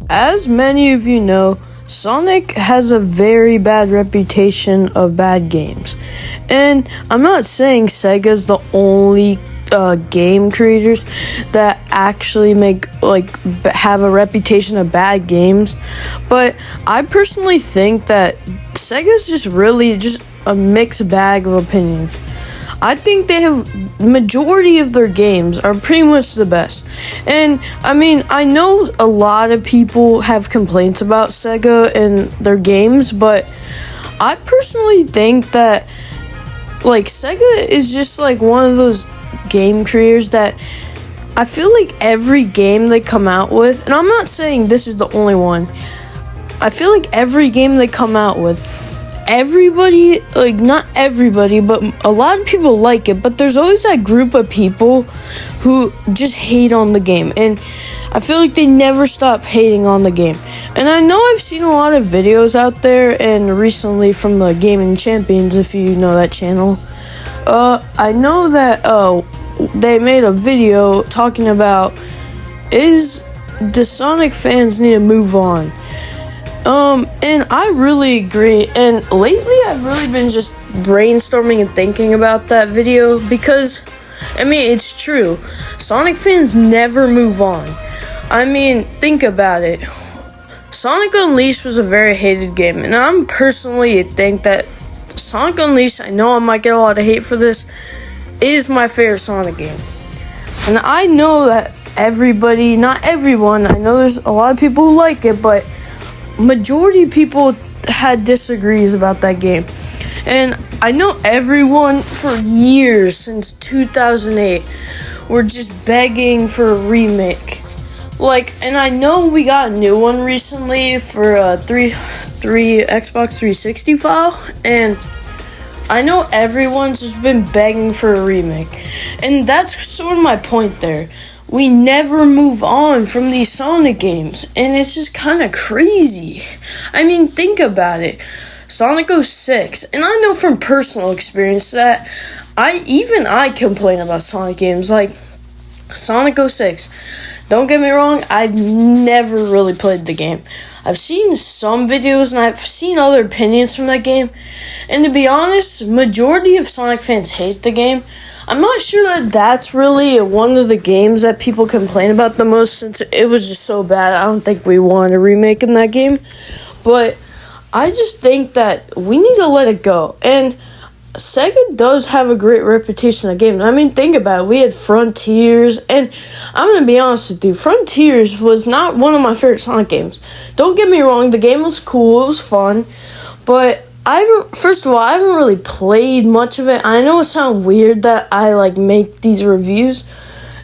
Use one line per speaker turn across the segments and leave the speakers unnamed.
As many of you know, Sonic has a very bad reputation of bad games. And I'm not saying Sega's the only game creators that actually have a reputation of bad games, but I personally think that Sega's just really just a mixed bag of opinions. I think they have majority of their games are pretty much the best. And I mean, I know a lot of people have complaints about Sega and their games, but I personally think that Sega is just one of those game creators that I feel like every game they come out with, and I'm not saying this is the only one, I feel like every game they come out with, everybody, not everybody, but a lot of people like it, but there's always that group of people who just hate on the game, and I feel like they never stop hating on the game. And I know I've seen a lot of videos out there, and recently from the Gaming Champions, if you know that channel, I know that they made a video talking about, the Sonic fans need to move on. And I really agree, and lately I've really been just brainstorming and thinking about that video, because, I mean, it's true. Sonic fans never move on. I mean, think about it. Sonic Unleashed was a very hated game, and I'm personally think that Sonic Unleashed, I know I might get a lot of hate for this, is my favorite Sonic game. And I know that everybody, not everyone, I know there's a lot of people who like it, but majority of people had disagrees about that game. And I know everyone for years, since 2008, were just begging for a remake. And I know we got a new one recently for Xbox 360 file, and I know everyone's just been begging for a remake. And that's sort of my point there. We never move on from these Sonic games, and it's just kind of crazy. I mean, think about it. Sonic 06, and I know from personal experience that I complain about Sonic games, like Sonic 06. Don't get me wrong, I've never really played the game. I've seen some videos, and I've seen other opinions from that game, and to be honest, majority of Sonic fans hate the game. I'm not sure that that's really one of the games that people complain about the most, since it was just so bad. I don't think we want a remake in that game, but I just think that we need to let it go. And Sega does have a great reputation of games. I mean, think about it. We had Frontiers, and I'm going to be honest with you, Frontiers was not one of my favorite Sonic games. Don't get me wrong, the game was cool, it was fun, but first of all, I haven't really played much of it. I know it sounds weird that I make these reviews,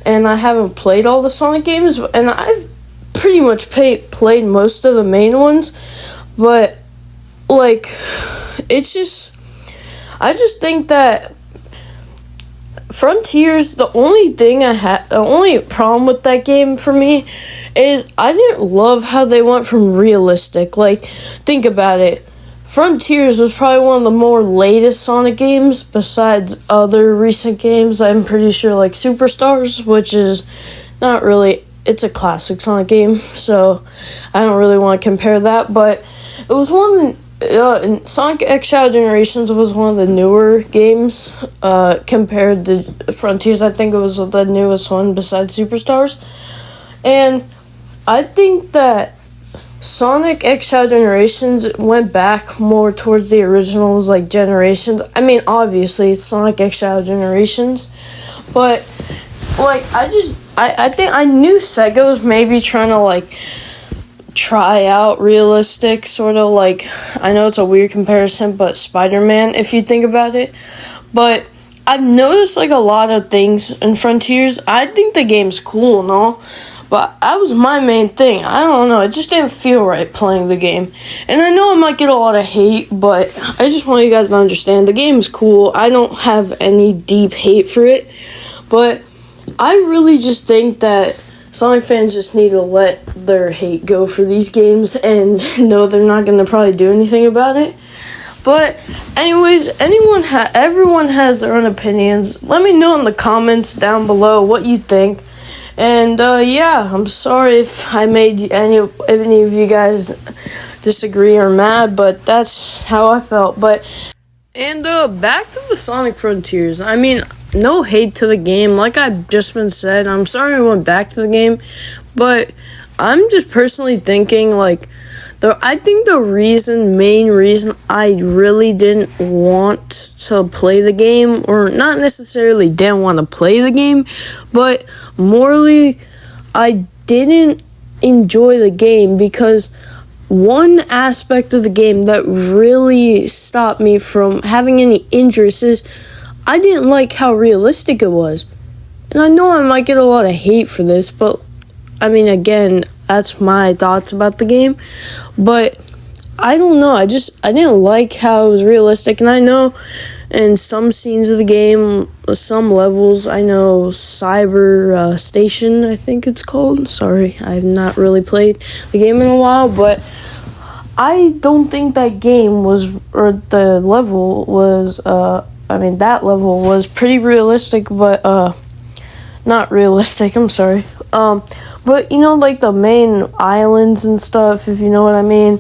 and I haven't played all the Sonic games, and I've pretty much played most of the main ones, but it's just, I just think that Frontiers, the only problem with that game for me is I didn't love how they went from realistic. Think about it. Frontiers was probably one of the more latest Sonic games besides other recent games. I'm pretty sure Superstars, which is not really, it's a classic Sonic game, so I don't really want to compare that, but it was Sonic X Shadow Generations was one of the newer games compared to Frontiers. I think it was the newest one besides Superstars, and I think that Sonic X Shadow Generations went back more towards the originals, Generations. I mean, obviously, it's Sonic X Shadow Generations, but, I think I knew Sega was maybe trying to, try out realistic, sort of I know it's a weird comparison, but Spider-Man, if you think about it, but I've noticed, a lot of things in Frontiers. I think the game's cool and all, but that was my main thing. I don't know, it just didn't feel right playing the game. And I know I might get a lot of hate, but I just want you guys to understand, the game's cool. I don't have any deep hate for it, but I really just think that Sonic fans just need to let their hate go for these games and know they're not going to probably do anything about it. But anyways, everyone has their own opinions. Let me know in the comments down below what you think. And yeah, I'm sorry if I made any of you guys disagree or mad, but that's how I felt. And back to the Sonic Frontiers. I mean, no hate to the game. Like I've just been said, I'm sorry I went back to the game, but I'm just personally thinking like I think the main reason I really didn't want to play the game, or not necessarily didn't want to play the game, but morally I didn't enjoy the game because one aspect of the game that really stopped me from having any interest is I didn't like how realistic it was. And I know I might get a lot of hate for this, but I mean, again, that's my thoughts about the game. But I don't know, I didn't like how it was realistic. And I know in some scenes of the game, some levels, I know Cyber Station, I think it's called. Sorry, I've not really played the game in a while, but I don't think that game was, or the level was, that level was pretty realistic, but, not realistic, I'm sorry. But, like the main islands and stuff, if you know what I mean,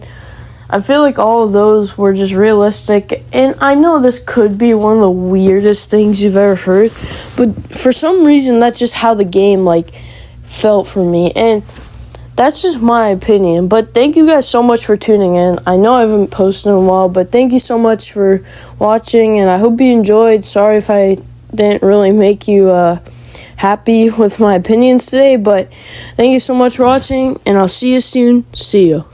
I feel like all of those were just realistic, and I know this could be one of the weirdest things you've ever heard, but for some reason, that's just how the game, felt for me, and that's just my opinion. But thank you guys so much for tuning in. I know I haven't posted in a while, but thank you so much for watching, and I hope you enjoyed. Sorry if I didn't really make you happy with my opinions today, but thank you so much for watching, and I'll see you soon. See you.